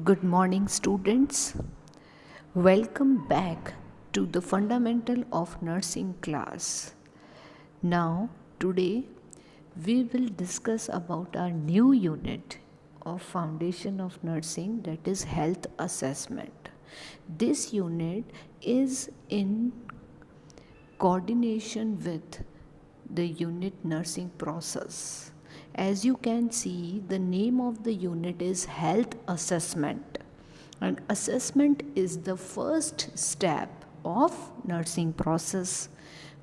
Good morning, students. Welcome back to the Fundamental of Nursing class. Now, today we will discuss about our new unit of Foundation of Nursing, that is health assessment. This unit is in coordination with the unit nursing process. As you can see, the name of the unit is health assessment, and assessment is the first step of nursing process.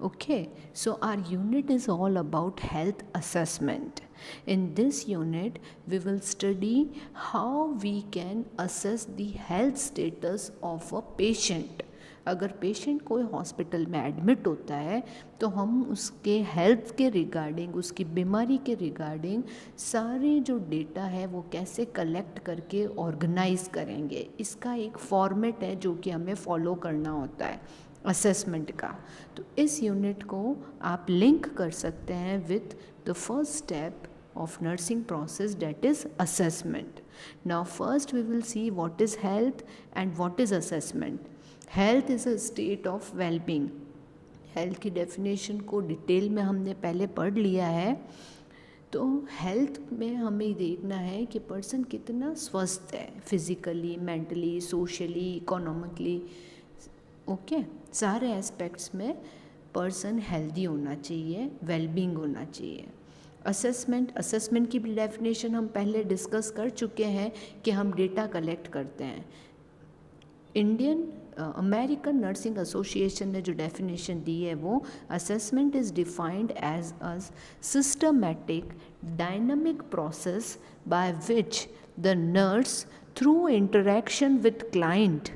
Okay, so our unit is all about health assessment. In this unit we will study how we can assess the health status of a patient. अगर patient कोई hospital में admit होता है तो हम उसके health के regarding, उसकी बीमारी के रिगार्डिंग सारे जो डेटा है वो कैसे कलेक्ट करके ऑर्गेनाइज करेंगे, इसका एक फॉर्मेट है जो कि हमें फॉलो करना होता है असेसमेंट का. तो इस यूनिट को आप लिंक कर सकते हैं with the first step of nursing process, that is assessment. Now first we will see what is health and what is assessment. Health is a state of well-being. Health की definition को detail में हमने पहले पढ़ लिया है. तो health में हमें देखना है कि पर्सन कितना स्वस्थ है, physically, mentally, socially, economically. Okay, सारे एस्पेक्ट्स में पर्सन हेल्दी होना चाहिए, वेलबींग होना चाहिए. असेसमेंट की भी डेफिनेशन हम पहले डिस्कस कर चुके हैं कि हम डेटा कलेक्ट करते हैं. अमेरिकन नर्सिंग एसोसिएशन ने जो डेफिनेशन दी है वो assessment is defined as a systematic dynamic process by which the nurse through interaction with client,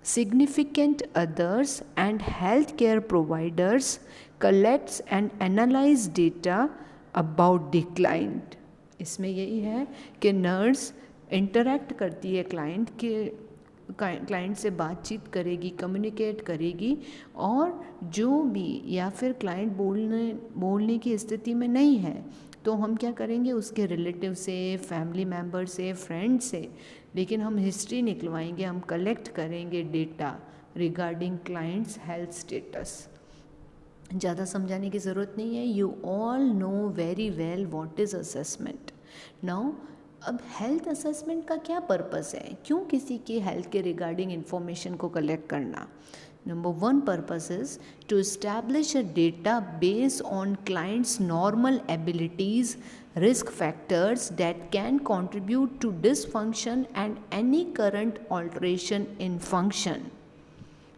significant others and healthcare providers collects and analyze data about the client. इसमें यही है कि nurse interact करती है client से बातचीत करेगी, communicate करेगी, और जो भी या फिर क्लाइंट बोलने की स्थिति में नहीं है तो हम क्या करेंगे, उसके रिलेटिव से, फैमिली मेम्बर से, फ्रेंड से, लेकिन हम हिस्ट्री निकलवाएंगे, हम कलेक्ट करेंगे data regarding clients health status. ज़्यादा समझाने की ज़रूरत नहीं है, you all know very well what is assessment. Now अब हेल्थ असेसमेंट का क्या पर्पस है, क्यों किसी की हेल्थ के रिगार्डिंग इन्फॉर्मेशन को कलेक्ट करना. Number one purpose is to establish a data based on clients' normal abilities, risk factors that can contribute to dysfunction and any current alteration in function.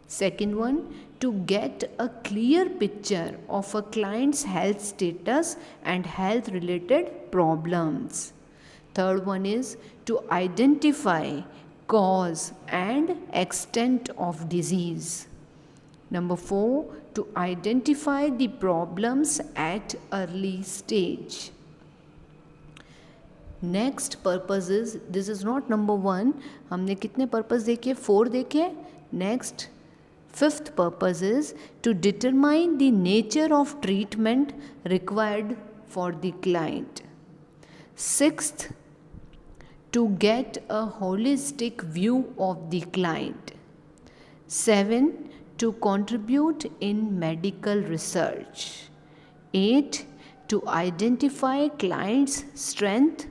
Second one, to get a clear picture of a client's health status and health related problems. Third one is to identify cause and extent of disease. Number 4, to identify the problems at early stage. Next purpose is, this is not number 1, हमने कितने purpose देखे, 4 देखे. Next, fifth purpose is to determine the nature of treatment required for the client. Sixth, to get a holistic view of the client. 7, to contribute in medical research. 8, to identify clients' strength,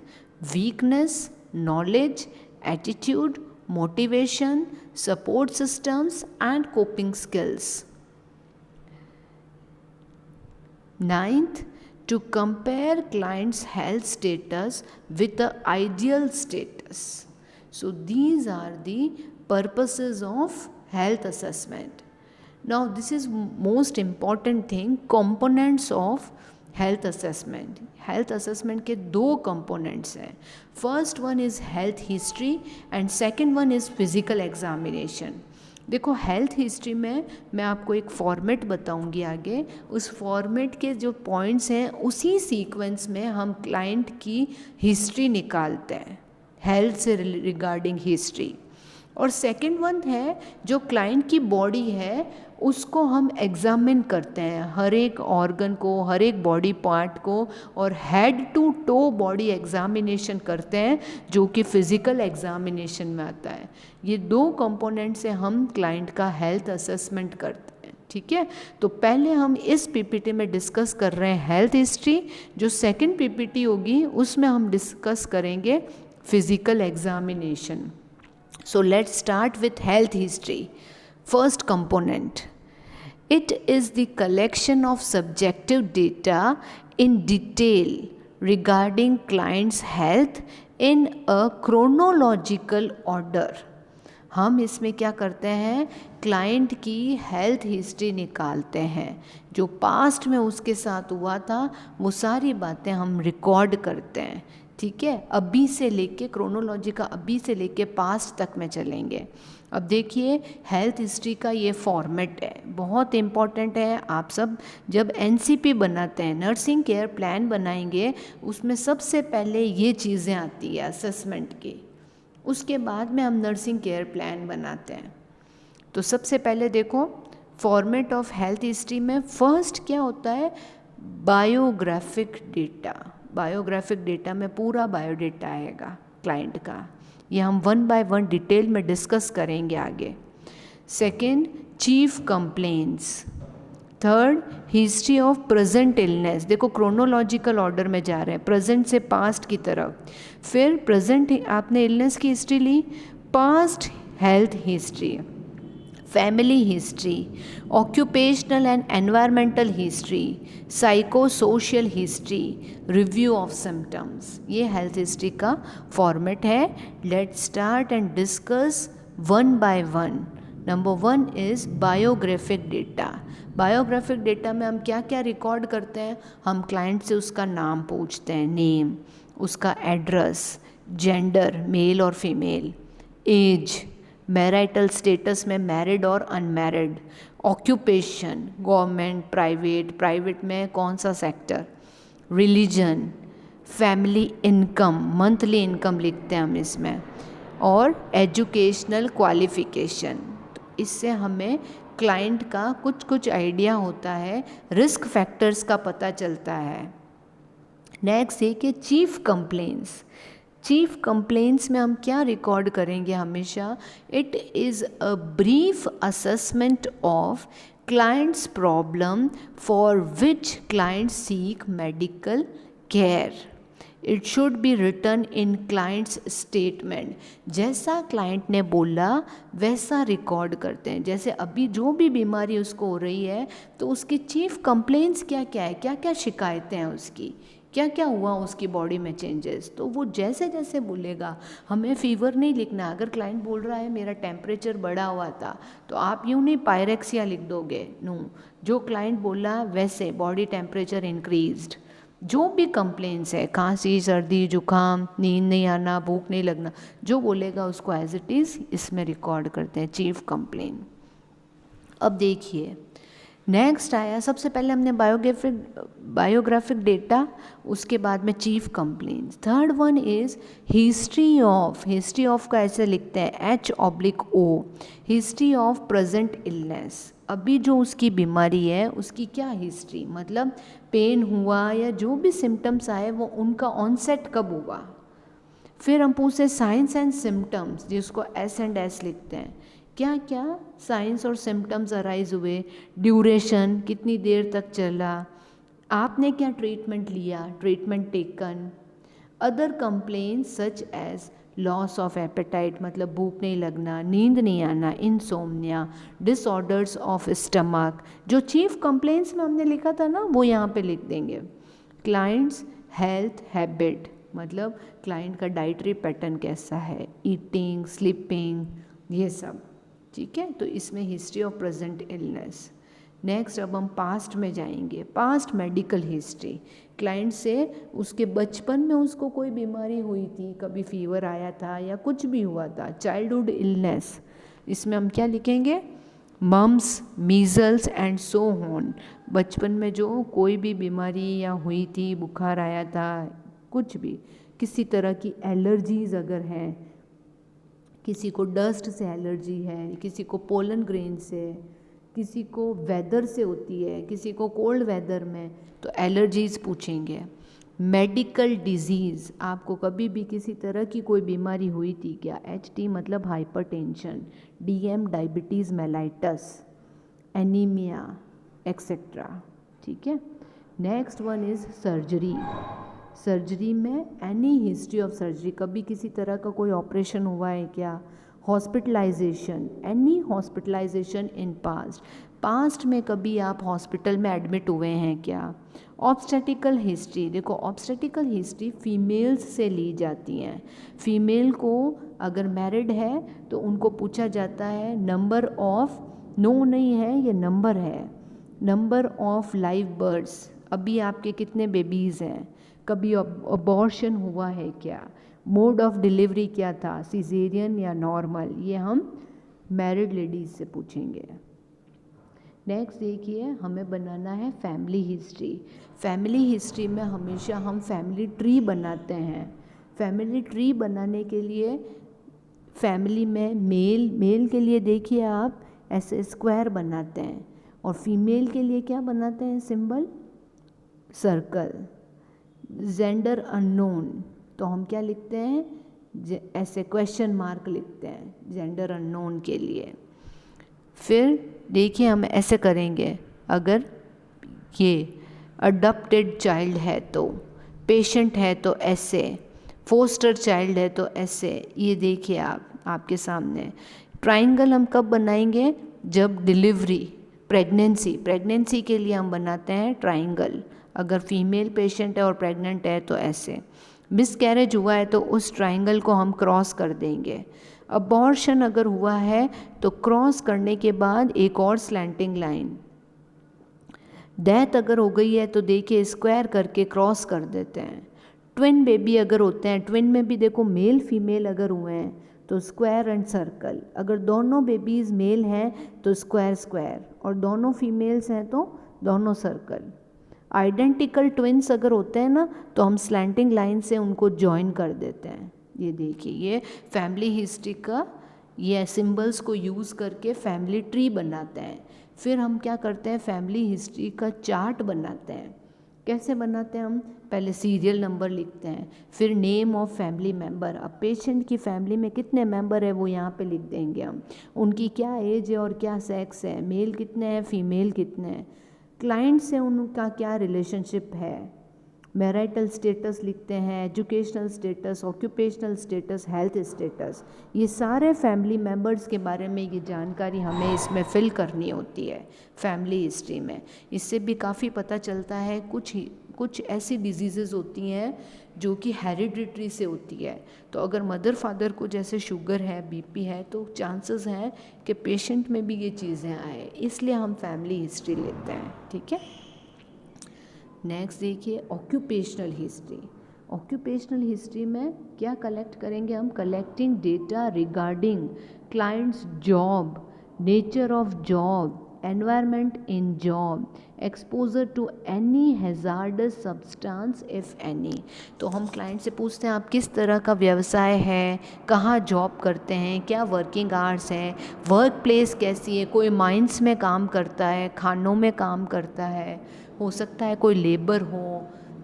weakness, knowledge, attitude, motivation, support systems and coping skills. 9th, to compare clients' health status with the ideal status. So these are the purposes of health assessment. Now this is most important thing, components of health assessment. Health assessment के 2 components हैं. First one is health history and second one is physical examination. देखो health history में मैं आपको एक format बताऊंगी आगे, उस फॉर्मेट के जो पॉइंट्स हैं उसी सीक्वेंस में हम क्लाइंट की हिस्ट्री निकालते हैं, हेल्थ से रिगार्डिंग हिस्ट्री. और सेकंड वन है जो क्लाइंट की बॉडी है उसको हम एग्जामिन करते हैं, हर एक ऑर्गन को, हर एक बॉडी पार्ट को, और head to toe body examination करते हैं जो कि फिज़िकल एग्जामिनेशन में आता है। ये दो कंपोनेंट से हम क्लाइंट का हेल्थ असेसमेंट करते हैं। ठीक है, तो पहले हम इस पीपीटी में डिस्कस कर रहे हैं हेल्थ हिस्ट्री। जो सेकंड पीपीटी होगी उसमें हम डिस्कस करेंगे physical examination. So let's start with health history. First component. It is the collection of subjective data in detail regarding client's health in a chronological order. हम इसमें क्या करते हैं, क्लाइंट की हेल्थ हिस्ट्री निकालते हैं, जो पास्ट में उसके साथ हुआ था वो सारी बातें हम रिकॉर्ड करते हैं। ठीक है, अभी से लेके क्रोनोलॉजी का अभी से लेके पास्ट तक में चलेंगे। अब देखिए हेल्थ हिस्ट्री का ये फॉर्मेट है, बहुत इम्पॉर्टेंट है। आप सब जब एनसीपी बनाते हैं, नर्सिंग केयर प्लान बनाएंगे, उसमें सबसे पहले ये चीज़ें आती है असेसमेंट की, उसके बाद में हम नर्सिंग केयर प्लान बनाते हैं। तो सबसे पहले देखो फॉर्मेट ऑफ हेल्थ हिस्ट्री में फर्स्ट क्या होता है, बायोग्राफिक डेटा। बायोग्राफिक डेटा में पूरा बायोडेटा आएगा क्लाइंट का, ये हम वन बाय वन डिटेल में डिस्कस करेंगे आगे। Second, chief complaints. Third, history of present illness. देखो क्रोनोलॉजिकल ऑर्डर में जा रहे हैं, प्रेजेंट से पास्ट की तरफ। फिर प्रेजेंट आपने इलनेस की हिस्ट्री ली, past health history, family history, occupational and environmental history, psychosocial history, review of symptoms. ये हेल्थ हिस्ट्री का फॉर्मेट है। Let's start and discuss one by one. Number one is biographic data. Biographic data में हम क्या क्या record करते हैं, हम क्लाइंट से उसका नाम पूछते हैं, नेम, उसका एड्रेस, जेंडर मेल और फीमेल, एज, मैरिटल स्टेटस में मैरिड और unmarried, occupation government private, private में कौन सा sector, religion, family income, monthly income लिखते हैं हम इसमें, और एजुकेशनल क्वालिफिकेशन। तो इससे हमें क्लाइंट का कुछ कुछ आइडिया होता है, रिस्क फैक्टर्स का पता चलता है। नेक्स्ट है कि चीफ कंप्लेंट्स। चीफ कंप्लेंट्स में हम क्या रिकॉर्ड करेंगे हमेशा, it is a brief assessment of client's problem for which client seek medical care. It should be written in client's statement. जैसा क्लाइंट ने बोला वैसा रिकॉर्ड करते हैं। जैसे अभी जो भी बीमारी उसको हो रही है तो उसकी चीफ कंप्लेंट्स क्या क्या है, क्या क्या शिकायतें हैं उसकी, क्या क्या हुआ उसकी बॉडी में चेंजेस, तो वो जैसे जैसे बोलेगा। हमें फीवर नहीं लिखना। अगर क्लाइंट बोल रहा है मेरा टेम्परेचर बढ़ा हुआ था तो आप यूँ नहीं पायरेक्सिया लिख दोगे, नो। जो क्लाइंट बोला वैसे बॉडी टेम्परेचर इंक्रीज्ड, जो भी कंप्लेंट्स है, खांसी, सर्दी, जुकाम, नींद नहीं आना, भूख नहीं लगना, जो बोलेगा उसको एज इट इज़ इसमें रिकॉर्ड करते हैं चीफ कंप्लेंट। अब देखिए नेक्स्ट आया, सबसे पहले हमने बायोग्राफिक डेटा, उसके बाद में chief complaints. Third one is history of. History of का ऐसे लिखते हैं H/O, history of present illness. अभी जो उसकी बीमारी है उसकी क्या हिस्ट्री, मतलब पेन हुआ या जो भी सिम्टम्स आए वो उनका ऑनसेट कब हुआ। फिर हम पूछते साइंस एंड सिम्टम्स, जिसको S&S लिखते हैं, क्या क्या साइंस और सिम्टम्स अराइज हुए, ड्यूरेशन कितनी देर तक चला, आपने क्या ट्रीटमेंट लिया, treatment taken. Other complaints such as loss of appetite, मतलब भूख नहीं लगना, नींद नहीं आना, इंसोम्निया, डिसऑर्डर्स ऑफ स्टमक। जो चीफ कंप्लेंट्स में हमने लिखा था ना वो यहाँ पे लिख देंगे। क्लाइंट्स हेल्थ हैबिट, मतलब क्लाइंट का डाइटरी पैटर्न कैसा है, ईटिंग, स्लीपिंग, ये सब। ठीक है, तो इसमें history of present illness. Next अब हम पास्ट में जाएंगे, पास्ट मेडिकल हिस्ट्री। क्लाइंट से उसके बचपन में उसको कोई बीमारी हुई थी, कभी फीवर आया था या कुछ भी हुआ था, चाइल्डहुड इलनेस, इसमें हम क्या लिखेंगे, mumps, measles and so on. बचपन में जो कोई भी बीमारी या हुई थी, बुखार आया था, कुछ भी, किसी तरह की एलर्जीज अगर हैं, किसी को डस्ट से एलर्जी है, किसी को पोलन ग्रेन से, किसी को वेदर से होती है, किसी को कोल्ड वेदर में, तो एलर्जीज़ पूछेंगे। मेडिकल डिजीज़, आपको कभी भी किसी तरह की कोई बीमारी हुई थी क्या? HT मतलब hypertension, DM diabetes mellitus, anaemia etcetera. ठीक है। Next one is surgery. Surgery में एनी हिस्ट्री ऑफ सर्जरी, कभी किसी तरह का कोई ऑपरेशन हुआ है क्या? Hospitalisation, any hospitalisation in past में कभी आप हॉस्पिटल में एडमिट हुए हैं क्या? ऑब्स्टेटिकल हिस्ट्री, देखो ऑब्स्टेटिकल हिस्ट्री फीमेल्स से ली जाती हैं। फीमेल को अगर मैरिड है तो उनको पूछा जाता है नंबर ऑफ, नो नहीं है ये नंबर है, नंबर ऑफ लाइव बर्ड्स, अभी आपके कितने बेबीज़ हैं, कभी अबॉर्शन हुआ है क्या, मोड ऑफ डिलीवरी क्या था, सिजेरियन या नॉर्मल, ये हम मैरिड लेडीज़ से पूछेंगे। नेक्स्ट देखिए, हमें बनाना है फैमिली हिस्ट्री। फैमिली हिस्ट्री में हमेशा हम फैमिली ट्री बनाते हैं। फैमिली ट्री बनाने के लिए फैमिली में मेल के लिए देखिए आप ऐसे स्क्वायर बनाते हैं, और फीमेल के लिए क्या बनाते हैं सिंबल? सर्कल। जेंडर अननोन, तो हम क्या लिखते हैं? ऐसे क्वेश्चन मार्क लिखते हैं जेंडर अननोन के लिए। फिर देखिए हम ऐसे करेंगे, अगर ये अडॉप्टेड चाइल्ड है तो, पेशेंट है तो ऐसे, फोस्टर चाइल्ड है तो ऐसे। ये देखिए आप आपके सामने ट्राइंगल हम कब बनाएंगे? जब डिलीवरी, प्रेगनेंसी के लिए हम बनाते हैं ट्राइंगल। अगर फीमेल पेशेंट है और प्रेग्नेंट है तो ऐसे। मिसकैरेज हुआ है तो उस ट्राइंगल को हम क्रॉस कर देंगे। अबॉर्शन अगर हुआ है तो क्रॉस करने के बाद एक और स्लैंटिंग लाइन। डेथ अगर हो गई है तो देखिए स्क्वायर करके क्रॉस कर देते हैं। ट्विन बेबी अगर होते हैं, ट्विन में भी देखो मेल फीमेल अगर हुए हैं तो स्क्वायर एंड सर्कल। अगर दोनों बेबीज़ मेल हैं तो स्क्वायर स्क्वायर, और दोनों फीमेल्स हैं तो दोनों सर्कल। आइडेंटिकल ट्विन्स अगर होते हैं ना तो हम स्लैंटिंग लाइन से उनको जॉइन कर देते हैं। ये देखिए, ये फैमिली हिस्ट्री का ये सिंबल्स को यूज़ करके फैमिली ट्री बनाते हैं। फिर हम क्या करते हैं? फैमिली हिस्ट्री का चार्ट बनाते हैं। कैसे बनाते हैं? हम पहले सीरियल नंबर लिखते हैं, फिर नेम ऑफ फैमिली मेम्बर। अब पेशेंट की फैमिली में कितने मेंबर है वो यहाँ पे लिख देंगे हम, उनकी क्या एज है और क्या सेक्स है, मेल कितने हैं फीमेल कितने हैं, क्लाइंट से उनका क्या रिलेशनशिप है, मैरिटल स्टेटस लिखते हैं, educational status, occupational status, health status. ये सारे फैमिली मेम्बर्स के बारे में ये जानकारी हमें इसमें फिल करनी होती है फैमिली हिस्ट्री में। इससे भी काफ़ी पता चलता है कुछ ऐसी डिजीज़ेज़ होती हैं जो कि हेरिडिटरी से होती है। तो अगर मदर फादर को जैसे शुगर है, बीपी है, तो चांसेस हैं कि पेशेंट में भी ये चीज़ें आए, इसलिए हम फैमिली हिस्ट्री लेते हैं। ठीक है। नेक्स्ट देखिए ऑक्यूपेशनल हिस्ट्री। ऑक्यूपेशनल हिस्ट्री में क्या कलेक्ट करेंगे हम? Collecting data regarding client's job, nature of job, environment in job, exposure to any hazardous substance if any. तो हम क्लाइंट से पूछते हैं आप किस तरह का व्यवसाय है, कहाँ जॉब करते हैं, क्या वर्किंग आवर्स है, वर्क प्लेस कैसी है, कोई माइंस में काम करता है, खानों में काम करता है, हो सकता है कोई लेबर हो,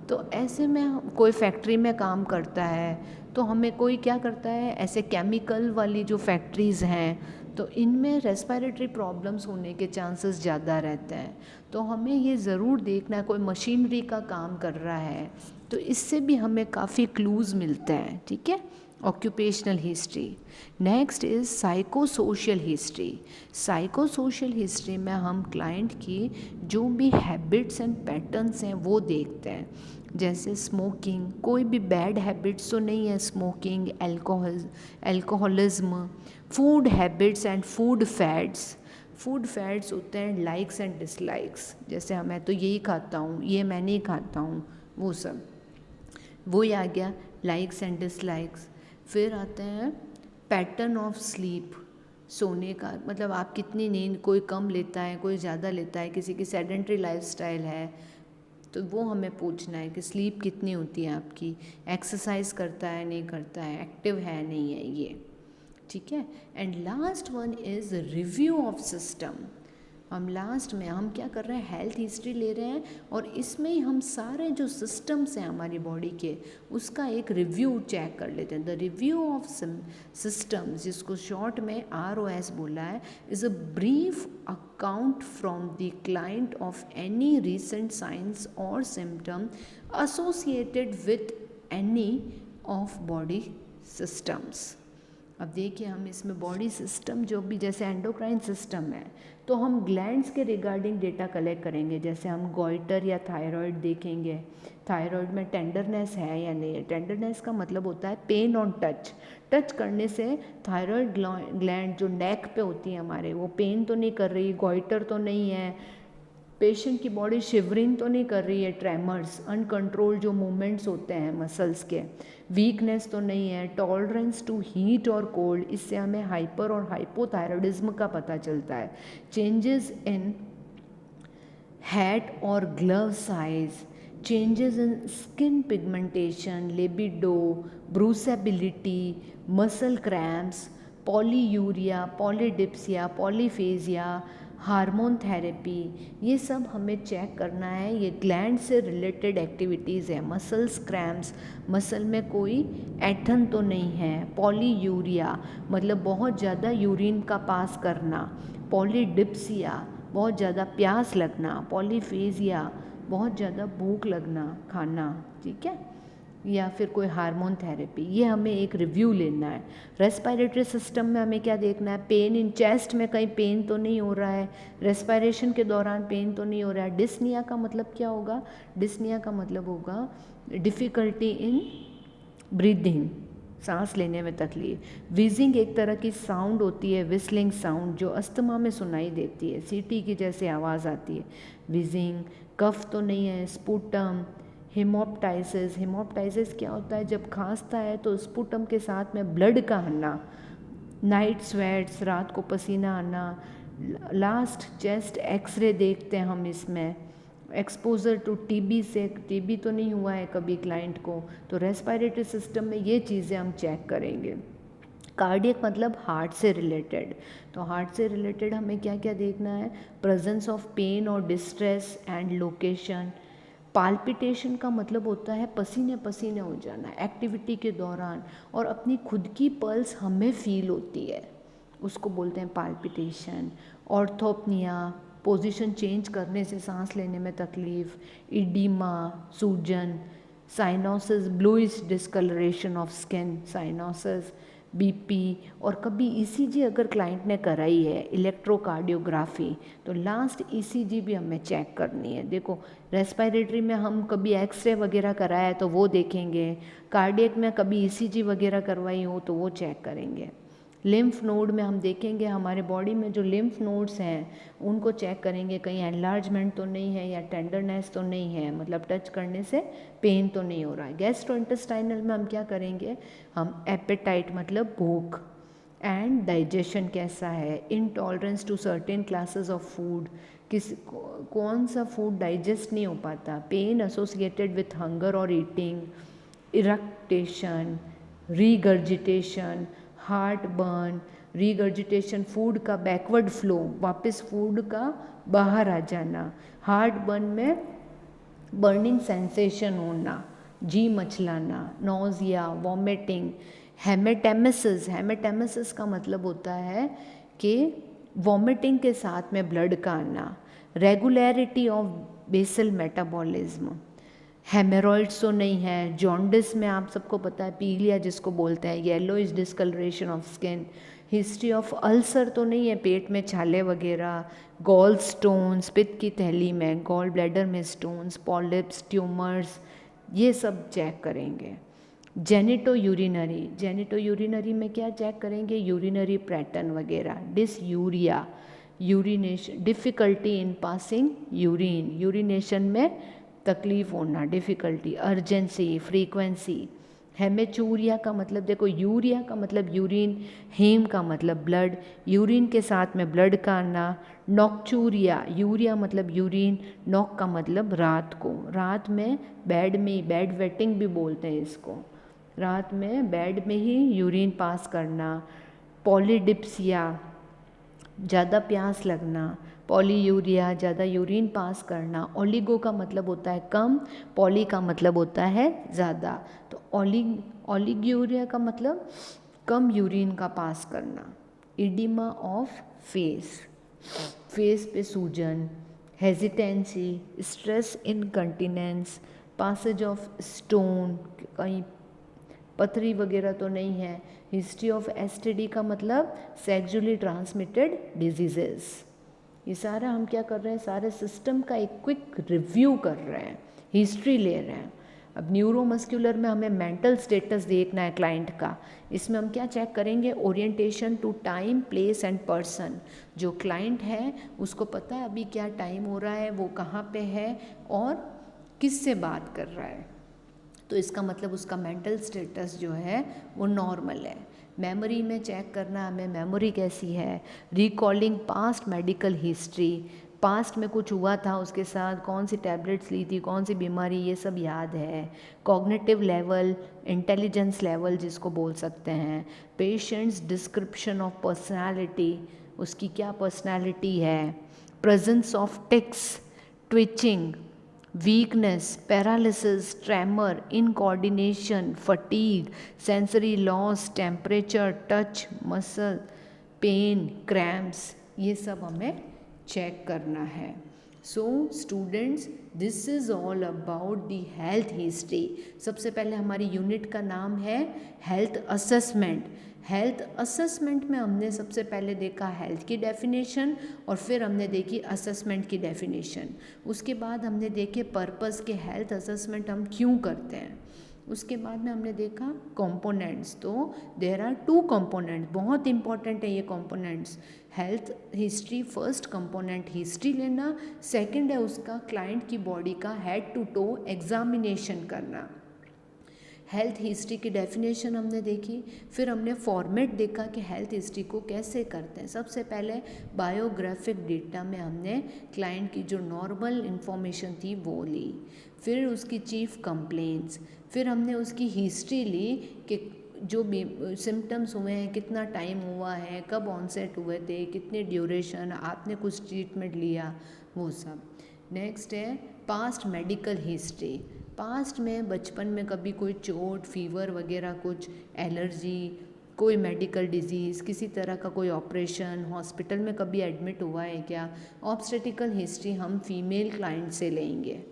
तो ऐसे में कोई फैक्ट्री में काम करता है, तो हमें कोई क्या करता है ऐसे केमिकल वाली जो फैक्ट्रीज़ हैं तो इनमें रेस्पिरेटरी प्रॉब्लम्स होने के चांसेस ज़्यादा रहते हैं। तो हमें ये ज़रूर देखना है कोई मशीनरी का काम कर रहा है, तो इससे भी हमें काफ़ी क्लूज़ मिलते हैं। ठीक है। Occupational history. Next is psychosocial history. Psychosocial history में हम क्लाइंट की जो भी हैबिट्स एंड पैटर्न्स हैं वो देखते हैं। जैसे स्मोकिंग, कोई भी बैड हैबिट्स तो नहीं है, smoking, alcoholism, food habits and food fats. Food fats होते हैं लाइक्स एंड डिसलाइक्स, जैसे मैं तो यही खाता हूँ, ये मैं नहीं खाता हूँ, वो सब वही आ गया लाइक्स एंड डिसलाइक्स। फिर आते हैं पैटर्न ऑफ स्लीप, सोने का मतलब आप कितनी नींद, कोई कम लेता है कोई ज़्यादा लेता है, किसी की सेडेंट्री लाइफस्टाइल है तो वो हमें पूछना है कि स्लीप कितनी होती है आपकी, एक्सरसाइज करता है नहीं करता है, एक्टिव है नहीं है, ये ठीक है। And last one is review of system. हम लास्ट में हम क्या कर रहे हैं, हेल्थ हिस्ट्री ले रहे हैं और इसमें ही हम सारे जो सिस्टम्स हैं हमारी बॉडी के उसका एक रिव्यू चेक कर लेते हैं। द रिव्यू ऑफ सिस्टम्स, जिसको शॉर्ट में ROS बोला है, is a brief account from the client of any recent signs or symptom associated with any of body systems. अब देखिए हम इसमें बॉडी सिस्टम जो भी, जैसे एंडोक्राइन सिस्टम है तो हम ग्लैंड्स के रिगार्डिंग डेटा कलेक्ट करेंगे। जैसे हम गोइटर या थायराइड देखेंगे, थायराइड में टेंडरनेस है या नहीं है। टेंडरनेस का मतलब होता है पेन ऑन टच, टच करने से थायराइड ग्लैंड जो नेक पे होती है हमारे, वो पेन तो नहीं कर रही, गोइटर तो नहीं है, पेशेंट की बॉडी शिवरिंग तो नहीं कर रही है, ट्रेमर्स, अनकंट्रोल जो मूवमेंट्स होते हैं मसल्स के, वीकनेस तो नहीं है, टॉलरेंस टू हीट और कोल्ड, इससे हमें हाइपर और हाइपोथायरॉयडिज्म का पता चलता है। चेंजेस इन हैट और glove size, changes in skin pigmentation, libido, bruisability, muscle cramps, polyuria, polydipsia, polyphasia, hormone therapy, ये सब हमें चेक करना है। ये ग्लैंड से रिलेटेड एक्टिविटीज़ है। मसल्स क्रैम्प्स, मसल में कोई ऐठन तो नहीं है। पॉलीयूरिया मतलब बहुत ज़्यादा यूरिन का पास करना। पॉलीडिप्सिया बहुत ज़्यादा प्यास लगना। पॉलीफेजिया बहुत ज़्यादा भूख लगना, खाना, ठीक है, या फिर कोई हार्मोन थेरेपी, ये हमें एक रिव्यू लेना है। रेस्पिरेटरी सिस्टम में हमें क्या देखना है, पेन इन चेस्ट में कहीं पेन तो नहीं हो रहा है, रेस्पिरेशन के दौरान पेन तो नहीं हो रहा है। डिस्निया का मतलब क्या होगा, डिस्निया का मतलब होगा डिफ़िकल्टी इन ब्रीदिंग, सांस लेने में तकलीफ। विजिंग एक तरह की साउंड होती है, विस्लिंग साउंड, जो अस्थमा में सुनाई देती है, सीटी की जैसे आवाज़ आती है, विजिंग। कफ तो नहीं है। स्पुटम, हेमोप्टाइसिस, हेमोप्टाइसिस क्या होता है, जब खांसता है तो स्पुटम के साथ में ब्लड का आना। नाइट स्वेट्स, रात को पसीना आना। लास्ट चेस्ट एक्सरे देखते हैं हम इसमें। एक्सपोजर टू टीबी से, टीबी तो नहीं हुआ है कभी क्लाइंट को, तो रेस्पिरेटरी सिस्टम में ये चीज़ें हम चेक करेंगे। कार्डियक मतलब हार्ट से रिलेटेड, तो हार्ट से रिलेटेड हमें क्या क्या देखना है, प्रेजेंस ऑफ पेन और डिस्ट्रेस एंड लोकेशन। पाल्पिटेशन का मतलब होता है पसीने पसीने हो जाना एक्टिविटी के दौरान, और अपनी खुद की पल्स हमें फील होती है, उसको बोलते हैं पाल्पिटेशन। ऑर्थोपनिया, पोजीशन चेंज करने से सांस लेने में तकलीफ। इडीमा, सूजन। Cyanosis, bluish discolouration of skin, cyanosis. BP, और कभी ईसीजी अगर क्लाइंट ने कराई है, इलेक्ट्रोकार्डियोग्राफी, तो लास्ट ईसीजी भी हमें चेक करनी है। देखो रेस्पिरेटरी में हम कभी एक्सरे वगैरह कराया है तो वो देखेंगे, कार्डियक में कभी ईसीजी वगैरह करवाई हो तो वो चेक करेंगे। लिम्फ नोड में हम देखेंगे हमारे बॉडी में जो लिम्फ नोड्स हैं उनको चेक करेंगे, कहीं एनलार्जमेंट तो नहीं है या टेंडरनेस तो नहीं है, मतलब टच करने से पेन तो नहीं हो रहा है। गैस्ट्रोइंटेस्टाइनल में हम क्या करेंगे, हम एपेटाइट मतलब भूख, एंड डाइजेशन कैसा है, intolerance to certain classes of food, कौन सा फूड डाइजेस्ट नहीं हो पाता, pain associated with hunger or eating, eructation, regurgitation, heartburn. Regurgitation food का बैकवर्ड फ्लो, वापस फूड का बाहर आ जाना। हार्ट बर्न में बर्निंग सेंसेशन होना, जी मचलाना, नोजिया, वॉमिटिंग। हेमेटेमेसिस, हेमेटेमेसिस का मतलब होता है कि वॉमिटिंग के साथ में ब्लड का आना। Regularity of basal metabolism. Haemorrhoids तो नहीं है। जॉन्डिस में आप सबको पता है, पीलिया जिसको बोलते हैं, yellowish discolouration of skin. History of ulcer तो नहीं है, पेट में छाले वगैरह। गॉल स्टोन्स, पित्त की थैली में, गॉल ब्लैडर में स्टोन्स, पॉलिप्स, ट्यूमर्स, ये सब चेक करेंगे। जेनिटो यूरिनरी, जेनिटो यूरिनरी में क्या चेक करेंगे, यूरिनरी पैटर्न वगैरह। Dysuria, urination, difficulty in passing urine, urination में तकलीफ होना, डिफ़िकल्टी। Urgency, frequency. हेमेचूरिया का मतलब, देखो यूरिया का मतलब यूरिन, हेम का मतलब ब्लड, यूरिन के साथ में ब्लड का आना। नॉक्चूरिया, यूरिया मतलब यूरिन, नॉक का मतलब रात को, रात में बेड में, बेड वेटिंग भी बोलते हैं इसको, रात में बेड में ही यूरिन पास करना। पॉलीडिप्सिया ज़्यादा प्यास लगना, पॉलीयूरिया ज़्यादा यूरिन पास करना, ओलिगो का मतलब होता है कम, पॉली का मतलब होता है ज़्यादा। तो ओलिग्यूरिया का मतलब कम यूरिन का पास करना। इडिमा ऑफ फेस, फेस पे सूजन, hesitancy, stress incontinence, passage of stone, कहीं पथरी वगैरह तो नहीं है। हिस्ट्री ऑफ एसटीडी का मतलब सेक्सुअली ट्रांसमिटेड डिजीजेस। ये सारा हम क्या कर रहे हैं, सारे सिस्टम का एक क्विक रिव्यू कर रहे हैं, हिस्ट्री ले रहे हैं। अब न्यूरोमस्कुलर में हमें मेंटल स्टेटस देखना है क्लाइंट का। इसमें हम क्या चेक करेंगे, orientation to time, place and person. जो क्लाइंट है उसको पता है अभी क्या टाइम हो रहा है, वो कहाँ पे है और किससे बात कर रहा है, तो इसका मतलब उसका मेंटल स्टेटस जो है वो नॉर्मल है। मेमोरी में चेक करना हमें, मेमोरी कैसी है। Recalling past medical history, past में कुछ हुआ था उसके साथ, कौन सी टैबलेट्स ली थी, कौन सी बीमारी, ये सब याद है। कॉग्निटिव लेवल, इंटेलिजेंस लेवल जिसको बोल सकते हैं। पेशेंट्स डिस्क्रिप्शन ऑफ पर्सनालिटी, उसकी क्या पर्सनालिटी है। Presence of tics, twitching, weakness, paralysis, tremor, incoordination, fatigue, sensory loss, temperature, touch, muscle, pain, cramps, ये सब हमें चेक करना है। So students, this is all about the health history. सबसे पहले हमारी यूनिट का नाम है हेल्थ असेसमेंट। हेल्थ असेसमेंट में हमने सबसे पहले देखा हेल्थ की डेफिनेशन और फिर हमने देखी असेसमेंट की डेफिनेशन। उसके बाद हमने देखे पर्पस के हेल्थ असेसमेंट हम क्यों करते हैं। उसके बाद में हमने देखा कंपोनेंट्स, तो देयर आर 2 कंपोनेंट्स, बहुत इंपॉर्टेंट है ये components. Health history first component history लेना, सेकंड है उसका क्लाइंट की बॉडी का हेड टू टो एग्जामिनेशन करना। हेल्थ हिस्ट्री की डेफिनेशन हमने देखी, फिर हमने फॉर्मेट देखा कि हेल्थ हिस्ट्री को कैसे करते हैं। सबसे पहले बायोग्राफिक डेटा में हमने क्लाइंट की जो नॉर्मल इन्फॉर्मेशन थी वो ली, फिर उसकी चीफ कंप्लेंट्स, फिर हमने उसकी हिस्ट्री ली कि जो भी सिम्टम्स हुए हैं, कितना टाइम हुआ है, कब ऑनसेट हुए थे, कितने ड्यूरेशन, आपने कुछ ट्रीटमेंट लिया, वो सब। नेक्स्ट है पास्ट मेडिकल हिस्ट्री। पास्ट में बचपन में कभी कोई चोट, फीवर वगैरह, कुछ एलर्जी, कोई मेडिकल डिजीज़, किसी तरह का कोई ऑपरेशन, हॉस्पिटल में कभी एडमिट हुआ है क्या। ऑब्स्टेटिकल हिस्ट्री हम फीमेल क्लाइंट से लेंगे।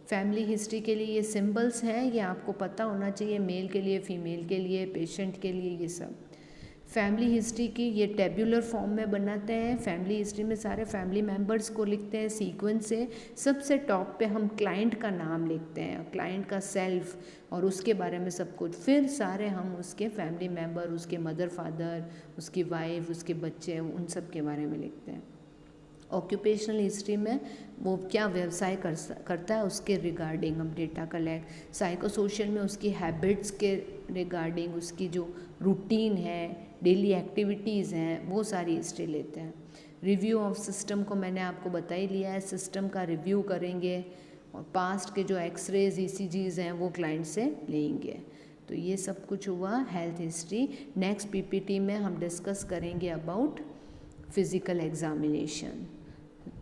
फैमिली हिस्ट्री के लिए ये सिंबल्स हैं, ये आपको पता होना चाहिए, मेल के लिए, फीमेल के लिए, पेशेंट के लिए, ये सब। फैमिली हिस्ट्री की ये टेब्यूलर फॉर्म में बनाते हैं। फैमिली हिस्ट्री में सारे फैमिली मेम्बर्स को लिखते हैं सीक्वेंस से। सबसे टॉप पे हम क्लाइंट का नाम लिखते हैं, क्लाइंट का सेल्फ और उसके बारे में सब कुछ। फिर सारे हम उसके फैमिली मेम्बर, उसके मदर फादर, उसकी वाइफ, उसके बच्चे, उन सब के बारे में लिखते हैं। ऑक्यूपेशनल हिस्ट्री में वो क्या व्यवसाय करता है उसके रिगार्डिंग हम डेटा कलेक्ट। साइकोसोशल में उसकी हैबिट्स के रिगार्डिंग, उसकी जो रूटीन है, डेली एक्टिविटीज़ हैं, वो सारी हिस्ट्री लेते हैं। रिव्यू ऑफ सिस्टम को मैंने आपको बता ही लिया है, सिस्टम का रिव्यू करेंगे और पास्ट के जो एक्सरेज, ईसीजीज हैं वो क्लाइंट से लेंगे। तो ये सब कुछ हुआ हेल्थ हिस्ट्री। नेक्स्ट पीपीटी में हम डिस्कस करेंगे about physical examination.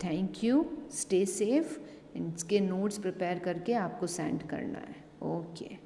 Thank you, stay safe. इसके नोट्स प्रिपेयर करके आपको सेंड करना है। ओके।